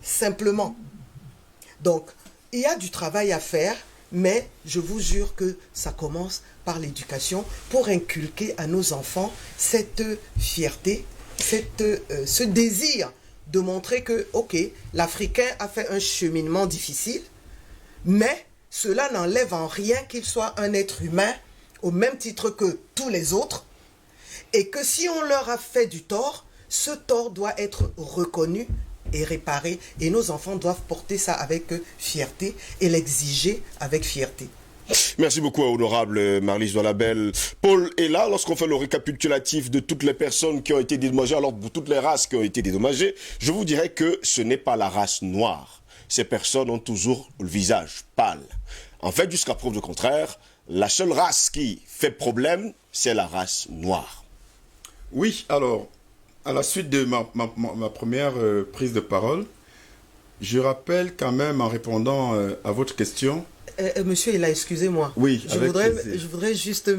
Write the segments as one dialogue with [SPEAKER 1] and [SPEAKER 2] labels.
[SPEAKER 1] simplement. Donc, il y a du travail à faire, mais je vous jure que ça commence par l'éducation pour inculquer à nos enfants cette fierté, ce désir de montrer que, ok, l'Africain a fait un cheminement difficile, mais cela n'enlève en rien qu'il soit un être humain au même titre que tous les autres, et que si on leur a fait du tort, ce tort doit être reconnu et réparé, et nos enfants doivent porter ça avec fierté et l'exiger avec fierté.
[SPEAKER 2] Merci beaucoup, honorable Marlise Doualabel. Paul est là lorsqu'on fait le récapitulatif de toutes les personnes qui ont été dédommagées, alors pour toutes les races qui ont été dédommagées, je vous dirais que ce n'est pas la race noire. Ces personnes ont toujours le visage pâle. En fait, jusqu'à preuve du contraire, la seule race qui fait problème, c'est la race noire.
[SPEAKER 3] Oui, alors, à la suite de ma première prise de parole, je rappelle quand même en répondant à votre question.
[SPEAKER 1] Monsieur Ella, excusez-moi.
[SPEAKER 3] Oui,
[SPEAKER 1] je voudrais juste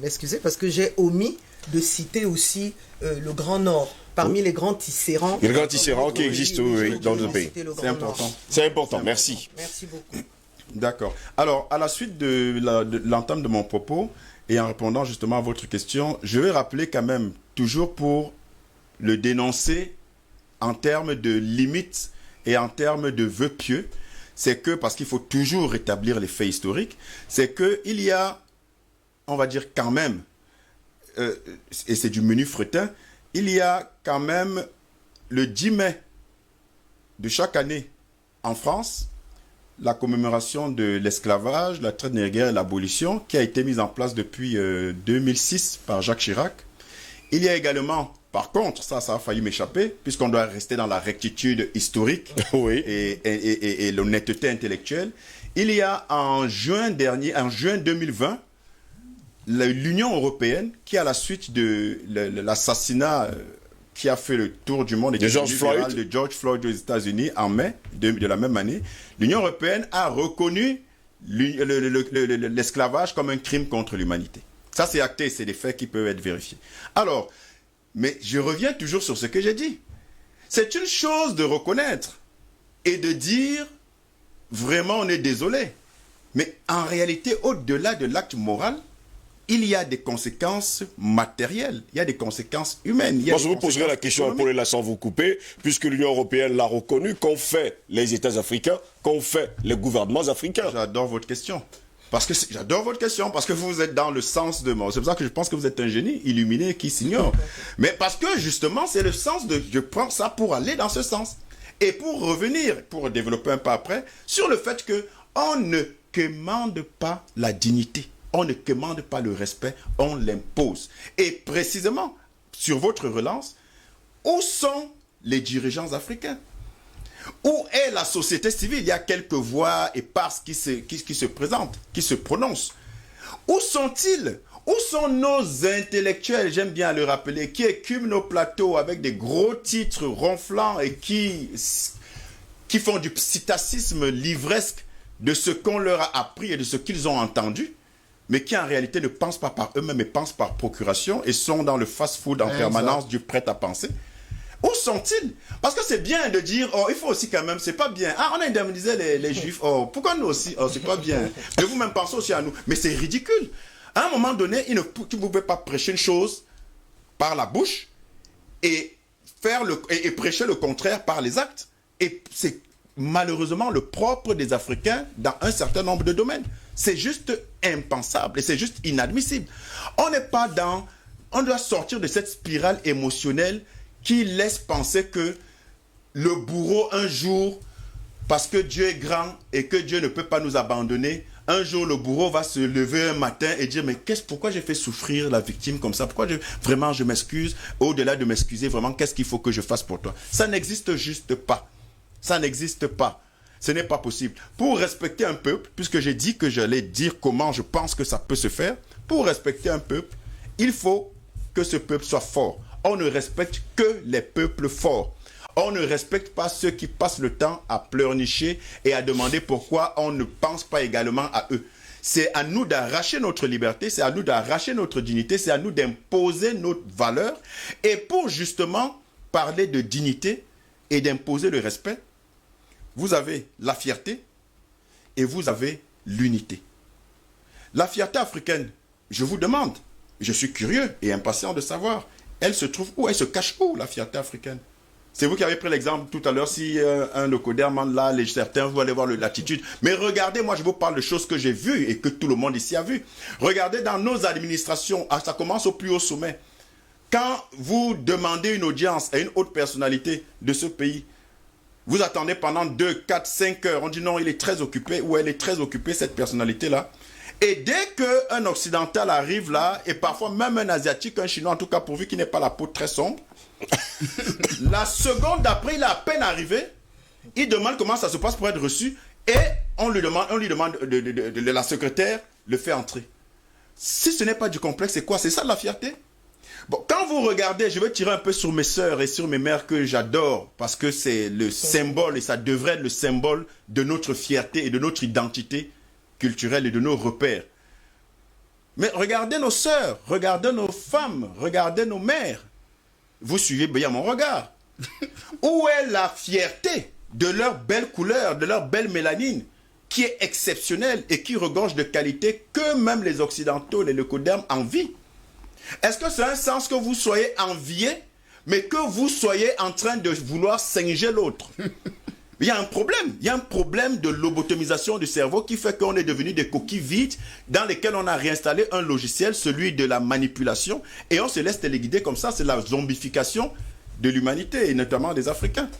[SPEAKER 1] m'excuser parce que j'ai omis de citer aussi le Grand Nord. Parmi les grands tisserands.
[SPEAKER 2] Les grands tisserands qui existent dans le pays.
[SPEAKER 3] C'est important.
[SPEAKER 2] C'est important, merci.
[SPEAKER 1] Merci beaucoup.
[SPEAKER 3] D'accord. Alors, à la suite de l'entame de mon propos, et en répondant justement à votre question, je vais rappeler quand même, toujours pour le dénoncer en termes de limites et en termes de vœux pieux, c'est que, parce qu'il faut toujours rétablir les faits historiques, c'est qu'il y a, on va dire quand même, et c'est du menu fretin, il y a quand même le 10 mai de chaque année en France, la commémoration de l'esclavage, la traite négrière et l'abolition, qui a été mise en place depuis 2006 par Jacques Chirac. Il y a également, par contre, ça a failli m'échapper, puisqu'on doit rester dans la rectitude historique
[SPEAKER 2] oui.
[SPEAKER 3] et l'honnêteté intellectuelle. Il y a en juin 2020, l'Union européenne, qui à la suite de l'assassinat qui a fait le tour du monde et
[SPEAKER 2] de George
[SPEAKER 3] Floyd aux États-Unis en mai de la même année, l'Union européenne a reconnu l'esclavage comme un crime contre l'humanité. Ça, c'est acté, c'est des faits qui peuvent être vérifiés. Alors, mais je reviens toujours sur ce que j'ai dit. C'est une chose de reconnaître et de dire, vraiment, on est désolé. Mais en réalité, au-delà de l'acte moral, il y a des conséquences matérielles, il y a des conséquences humaines.
[SPEAKER 2] Moi, je vous poserai la question à Paul Ella sans vous couper, puisque l'Union européenne l'a reconnu, qu'ont fait les États africains, qu'ont fait les gouvernements africains.
[SPEAKER 3] J'adore votre question. J'adore votre question, parce que vous êtes dans le sens de moi. C'est pour ça que je pense que vous êtes un génie illuminé qui s'ignore. Mais parce que justement, c'est le sens de... Je prends ça pour aller dans ce sens. Et pour revenir, pour développer un peu après, sur le fait qu'on ne commande pas la dignité. On ne commande pas le respect, on l'impose. Et précisément, sur votre relance, où sont les dirigeants africains? Où est la société civile? Il y a quelques voix éparses qui se présentent, qui se prononcent. Où sont-ils? Où sont nos intellectuels, j'aime bien le rappeler, qui écument nos plateaux avec des gros titres ronflants et qui font du psittacisme livresque de ce qu'on leur a appris et de ce qu'ils ont entendu, mais qui en réalité ne pensent pas par eux-mêmes, mais pensent par procuration et sont dans le fast-food en permanence du prêt-à-penser. Où sont-ils? Parce que c'est bien de dire, oh, il faut aussi quand même, c'est pas bien. Ah, on a indemnisé les juifs, oh, pourquoi nous aussi? Oh, c'est pas bien. Mais vous-même pensez aussi à nous. Mais c'est ridicule. À un moment donné, vous ne pouvez pas prêcher une chose par la bouche et prêcher le contraire par les actes. Et c'est malheureusement le propre des Africains dans un certain nombre de domaines. C'est juste impensable et c'est juste inadmissible. On doit sortir de cette spirale émotionnelle qui laisse penser que le bourreau un jour, parce que Dieu est grand et que Dieu ne peut pas nous abandonner, un jour le bourreau va se lever un matin et dire mais pourquoi j'ai fait souffrir la victime comme ça? Pourquoi vraiment je m'excuse? Au-delà de m'excuser, vraiment qu'est-ce qu'il faut que je fasse pour toi? Ça n'existe juste pas. Ça n'existe pas. Ce n'est pas possible. Pour respecter un peuple, puisque j'ai dit que j'allais dire comment je pense que ça peut se faire, pour respecter un peuple, il faut que ce peuple soit fort. On ne respecte que les peuples forts. On ne respecte pas ceux qui passent le temps à pleurnicher et à demander pourquoi on ne pense pas également à eux. C'est à nous d'arracher notre liberté, c'est à nous d'arracher notre dignité, c'est à nous d'imposer notre valeur. Et pour justement parler de dignité et d'imposer le respect, vous avez la fierté et vous avez l'unité. La fierté africaine, je vous demande, je suis curieux et impatient de savoir, elle se trouve où? Elle se cache où, la fierté africaine? C'est vous qui avez pris l'exemple tout à l'heure, si un locoderman là, certains, vous allez voir l'attitude. Mais regardez, moi je vous parle de choses que j'ai vues et que tout le monde ici a vues. Regardez dans nos administrations, ça commence au plus haut sommet. Quand vous demandez une audience à une haute personnalité de ce pays, vous attendez pendant 2, 4, 5 heures. On dit non, il est très occupé ou elle est très occupée, cette personnalité-là. Et dès qu'un occidental arrive là, et parfois même un asiatique, un chinois, en tout cas pourvu qu'il n'ait pas la peau très sombre, la seconde d'après, il est à peine arrivé, il demande comment ça se passe pour être reçu, et on lui demande de la secrétaire le fait entrer. Si ce n'est pas du complexe, c'est quoi? C'est ça la fierté? Bon, quand vous regardez, je vais tirer un peu sur mes sœurs et sur mes mères que j'adore, parce que c'est le symbole, et ça devrait être le symbole de notre fierté et de notre identité culturelle et de nos repères. Mais regardez nos sœurs, regardez nos femmes, regardez nos mères. Vous suivez bien mon regard. Où est la fierté de leur belle couleur, de leur belle mélanine, qui est exceptionnelle et qui regorge de qualités que même les occidentaux, les leucodermes envient? Est-ce que c'est un sens que vous soyez envié, mais que vous soyez en train de vouloir singer l'autre? Il y a un problème. Il y a un problème de lobotomisation du cerveau qui fait qu'on est devenu des coquilles vides dans lesquelles on a réinstallé un logiciel, celui de la manipulation, et on se laisse téléguider comme ça. C'est la zombification de l'humanité, et notamment des Africains.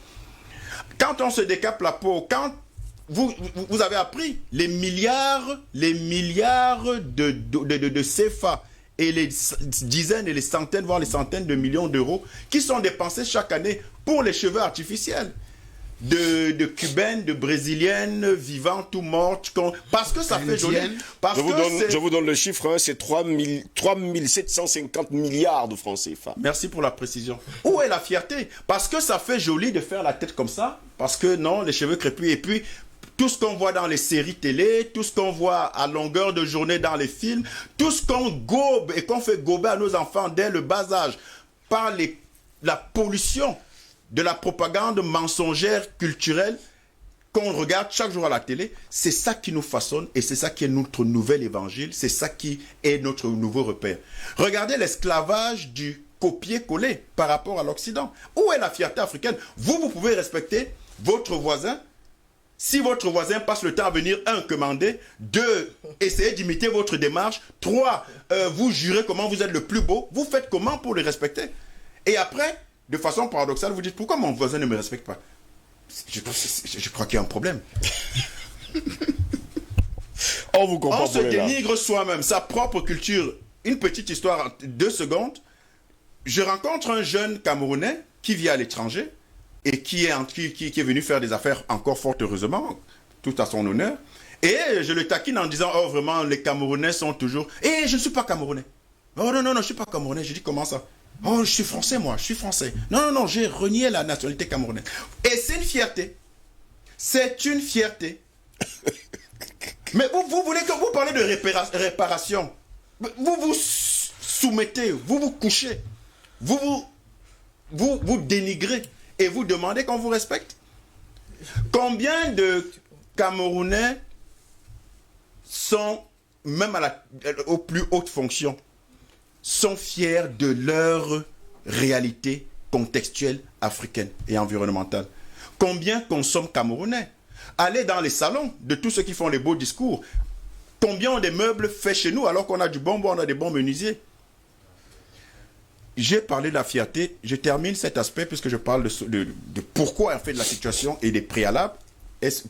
[SPEAKER 3] Quand on se décape la peau, quand vous avez appris les milliards de CFA et les dizaines et les centaines, voire les centaines de millions d'euros qui sont dépensés chaque année pour les cheveux artificiels. De cubaines, de brésiliennes, vivantes ou mortes, parce que ça fait joli.
[SPEAKER 2] Je vous donne le chiffre, hein, c'est 3 750 milliards de francs CFA.
[SPEAKER 3] Merci pour la précision. Où est la fierté? Parce que ça fait joli de faire la tête comme ça, parce que non, les cheveux crépus, et puis tout ce qu'on voit dans les séries télé, tout ce qu'on voit à longueur de journée dans les films, tout ce qu'on gobe et qu'on fait gober à nos enfants dès le bas âge par la pollution de la propagande mensongère culturelle qu'on regarde chaque jour à la télé, c'est ça qui nous façonne et c'est ça qui est notre nouvel évangile, c'est ça qui est notre nouveau repère. Regardez l'esclavage du copier-coller par rapport à l'Occident. Où est la fierté africaine? Vous pouvez respecter votre voisin. Si votre voisin passe le temps à venir, 1, commander, 2, essayer d'imiter votre démarche, 3, vous jurez comment vous êtes le plus beau, vous faites comment pour le respecter? Et après, de façon paradoxale, vous dites, pourquoi mon voisin ne me respecte pas? Je crois qu'il y a un problème. On se dénigre soi-même, sa propre culture. Une petite histoire, 2 secondes. Je rencontre un jeune Camerounais qui vit à l'étranger et qui est venu faire des affaires, encore fort heureusement, tout à son honneur. Et je le taquine en disant, oh vraiment, les Camerounais sont toujours... Et je ne suis pas Camerounais. Oh non, je ne suis pas Camerounais. Je dis, comment ça? Oh, je suis français, moi, je suis français. Non, j'ai renié la nationalité camerounaise. Et c'est une fierté. C'est une fierté. Mais vous voulez que vous parlez de réparation. Vous vous soumettez, vous vous couchez. Vous dénigrez et vous demandez qu'on vous respecte. Combien de Camerounais sont, même aux plus hautes fonctions, sont fiers de leur réalité contextuelle africaine et environnementale? Combien consomment Camerounais? Allez dans les salons de tous ceux qui font les beaux discours. Combien ont des meubles faits chez nous alors qu'on a du bon bois, on a des bons menuisiers? J'ai parlé de la fierté. Je termine cet aspect puisque je parle de pourquoi en fait de la situation et des préalables.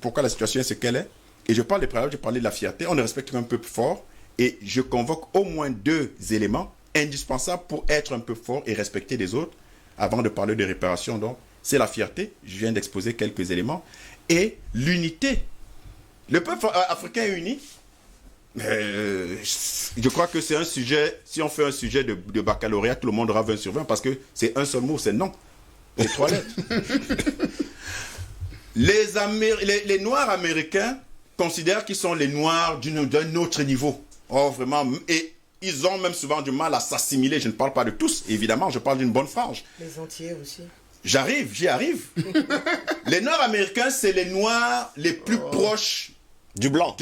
[SPEAKER 3] Pourquoi la situation est ce qu'elle est. Et je parle des préalables, je parlais de la fierté. On le respecte un peu plus fort. Et je convoque au moins 2 éléments indispensables pour être un peu fort et respecter les autres avant de parler de réparation. Donc, c'est la fierté. Je viens d'exposer quelques éléments. Et l'unité. Le peuple africain est uni. Je crois que c'est un sujet, si on fait un sujet de baccalauréat, tout le monde aura 20 sur 20 parce que c'est un seul mot, c'est non. C'est 3 lettres. Les Noirs américains considèrent qu'ils sont les Noirs d'un autre niveau. Oh, vraiment. Et ils ont même souvent du mal à s'assimiler. Je ne parle pas de tous, évidemment, je parle d'une bonne frange.
[SPEAKER 1] Les entiers aussi.
[SPEAKER 3] J'y arrive. Les Nord-Américains, c'est les Noirs les plus proches
[SPEAKER 2] du blanc,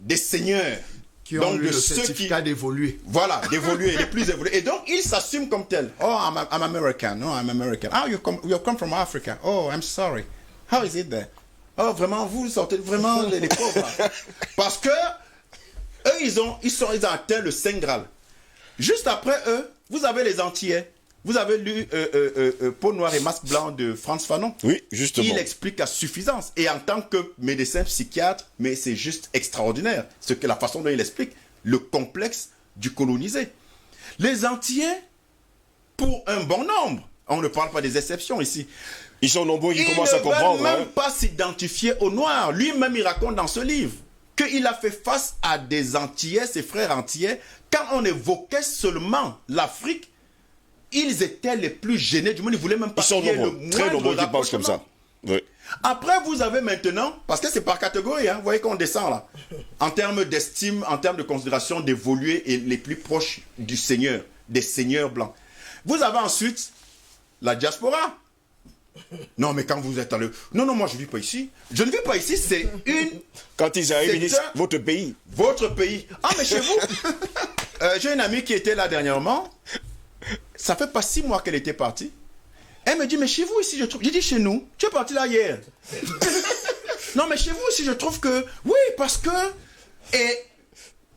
[SPEAKER 3] des seigneurs.
[SPEAKER 4] Qui ont eu le certificat d'évoluer.
[SPEAKER 3] Voilà, d'évoluer, les plus évolués. Et donc, ils s'assument comme tels. Oh, I'm American. No, I'm American. Oh, you come from Africa. Oh, I'm sorry. How is it there? Oh, vraiment, vous sortez vraiment les pauvres. Parce que eux, ils ont atteint le Saint Graal. Juste après eux, vous avez les Antillais. Vous avez lu Peau noire et masque blanc de Frantz Fanon.
[SPEAKER 2] Oui, justement.
[SPEAKER 3] Il explique à suffisance. Et en tant que médecin psychiatre, mais c'est juste extraordinaire. La façon dont il explique le complexe du colonisé. Les Antillais, pour un bon nombre, on ne parle pas des exceptions ici.
[SPEAKER 2] Ils sont nombreux, ils commencent à comprendre.
[SPEAKER 3] Ils ne veulent même pas s'identifier aux Noirs. Lui-même, il raconte dans ce livre qu'il a fait face à des Antillais, ses frères Antillais, quand on évoquait seulement l'Afrique. Ils étaient les plus gênés du monde. Ils ne voulaient même pas qu'il y ait le moindre
[SPEAKER 2] très nombreux qui pensent comme ça. Oui.
[SPEAKER 3] Après, vous avez maintenant, parce que c'est par catégorie, hein, vous voyez qu'on descend là, en termes d'estime, en termes de considération d'évoluer et les plus proches du Seigneur, des seigneurs blancs. Vous avez ensuite la diaspora. Non, mais quand vous êtes allé... Non, moi je ne vis pas ici. Je ne vis pas ici, c'est une...
[SPEAKER 2] Quand ils arrivent, ils disent votre pays.
[SPEAKER 3] Votre pays. Ah, mais chez vous. J'ai une amie qui était là dernièrement. Ça fait pas 6 mois qu'elle était partie. Elle me dit, mais chez vous ici, je trouve... J'ai dit, chez nous, tu es parti là hier. Non, mais chez vous ici, je trouve que... Oui, parce que... Et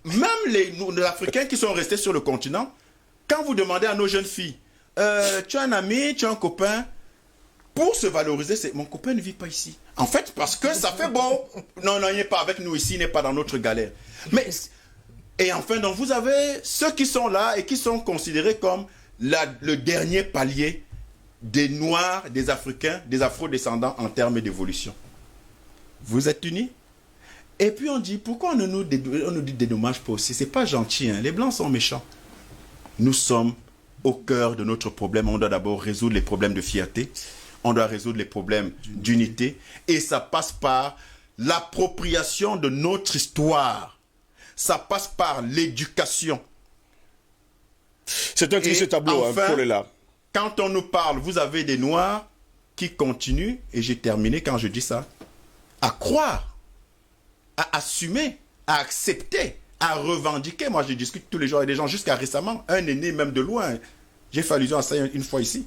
[SPEAKER 3] même les Africains qui sont restés sur le continent, quand vous demandez à nos jeunes filles, tu as un ami, tu as un copain, pour se valoriser, c'est mon copain ne vit pas ici. En fait, parce que ça fait bon. Non, il n'est pas avec nous ici, il n'est pas dans notre galère. Mais... Et enfin, donc, vous avez ceux qui sont là et qui sont considérés comme le dernier palier des Noirs, des Africains, des Afro-descendants en termes d'évolution. Vous êtes unis? Et puis on dit, pourquoi on nous dédommage pas aussi? C'est pas gentil, hein? Les Blancs sont méchants. Nous sommes au cœur de notre problème. On doit d'abord résoudre les problèmes de fierté. On doit résoudre les problèmes d'unité. Et ça passe par l'appropriation de notre histoire. Ça passe par l'éducation.
[SPEAKER 2] C'est un triste tableau,
[SPEAKER 3] enfin,
[SPEAKER 2] Paul est là.
[SPEAKER 3] Quand on nous parle, vous avez des Noirs qui continuent, et j'ai terminé quand je dis ça, à croire, à assumer, à accepter, à revendiquer. Moi, je discute tous les jours avec des gens, jusqu'à récemment, un aîné même de loin, j'ai fait allusion à ça une fois ici,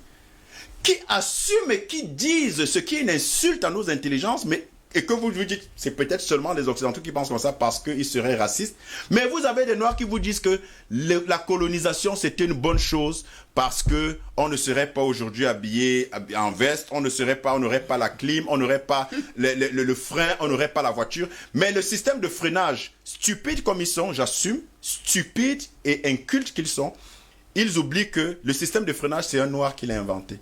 [SPEAKER 3] qui assument et qui disent ce qui est une insulte à nos intelligences, mais... Et que vous dites, c'est peut-être seulement les Occidentaux qui pensent comme ça parce qu'ils seraient racistes. Mais vous avez des Noirs qui vous disent que la colonisation, c'était une bonne chose parce qu'on ne serait pas aujourd'hui habillé en veste, on n'aurait pas la clim, on n'aurait pas le frein, on n'aurait pas la voiture. Mais le système de freinage, stupide comme ils sont, j'assume, stupides et incultes qu'ils sont, ils oublient que le système de freinage, c'est un Noir qui l'a inventé.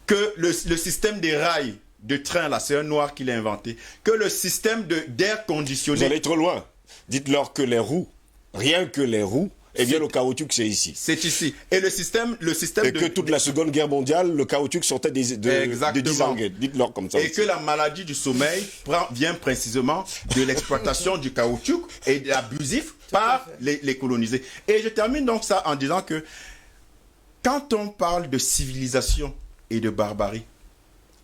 [SPEAKER 3] Que le système des rails, de train, là, c'est un Noir qui l'a inventé. Que le système d'air conditionné...
[SPEAKER 2] Vous allez trop loin. Dites-leur que les roues, rien que les roues, eh bien le caoutchouc, c'est ici.
[SPEAKER 3] C'est ici. Et le système
[SPEAKER 2] et que toute la Seconde Guerre mondiale, le caoutchouc sortait de Dizangue. Dites-leur comme ça.
[SPEAKER 3] Et aussi. Que la maladie du sommeil vient précisément de l'exploitation du caoutchouc et de l'abusif par les colonisés. Et je termine donc ça en disant que quand on parle de civilisation et de barbarie,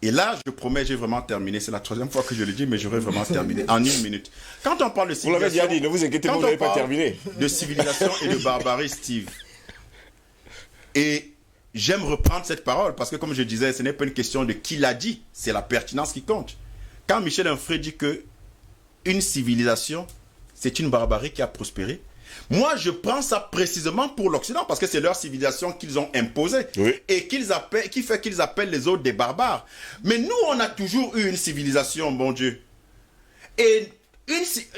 [SPEAKER 3] et là, je promets, j'ai vraiment terminé. C'est la 3e fois que je le dis, mais j'aurais vraiment terminé en 1 minute. Quand on parle de civilisation...
[SPEAKER 2] Vous l'avez déjà dit, ne vous inquiétez pas, vous n'avez pas terminé.
[SPEAKER 3] De civilisation et de barbarie, Steve. Et j'aime reprendre cette parole, parce que comme je disais, ce n'est pas une question de qui l'a dit, c'est la pertinence qui compte. Quand Michel Onfray dit que une civilisation, c'est une barbarie qui a prospéré, moi, je prends ça précisément pour l'Occident, parce que c'est leur civilisation qu'ils ont imposée,
[SPEAKER 2] oui.
[SPEAKER 3] Et qui fait qu'ils appellent les autres des barbares. Mais nous, on a toujours eu une civilisation, bon Dieu. Et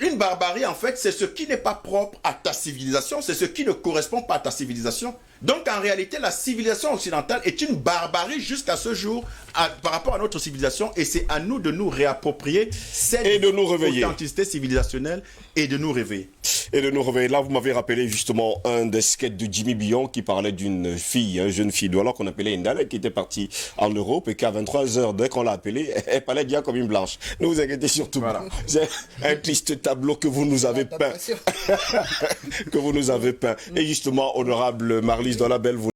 [SPEAKER 3] une barbarie, en fait, c'est ce qui n'est pas propre à ta civilisation, c'est ce qui ne correspond pas à ta civilisation. Donc, en réalité, la civilisation occidentale est une barbarie jusqu'à ce jour par rapport à notre civilisation, et c'est à nous de nous réapproprier cette authenticité civilisationnelle et de nous réveiller.
[SPEAKER 2] Et de nous réveiller. Là, vous m'avez rappelé justement un des sketchs de Jimmy Billon qui parlait d'une fille, une jeune fille d'Ouala qu'on appelait Indale, qui était partie en Europe et qu'à 23h, dès qu'on l'a appelée, elle parlait bien comme une blanche. Ne vous inquiétez surtout pas. C'est un triste tableau que vous nous avez peint. Que vous nous avez peint. Et justement, honorable Marlise Douala-Bel, vous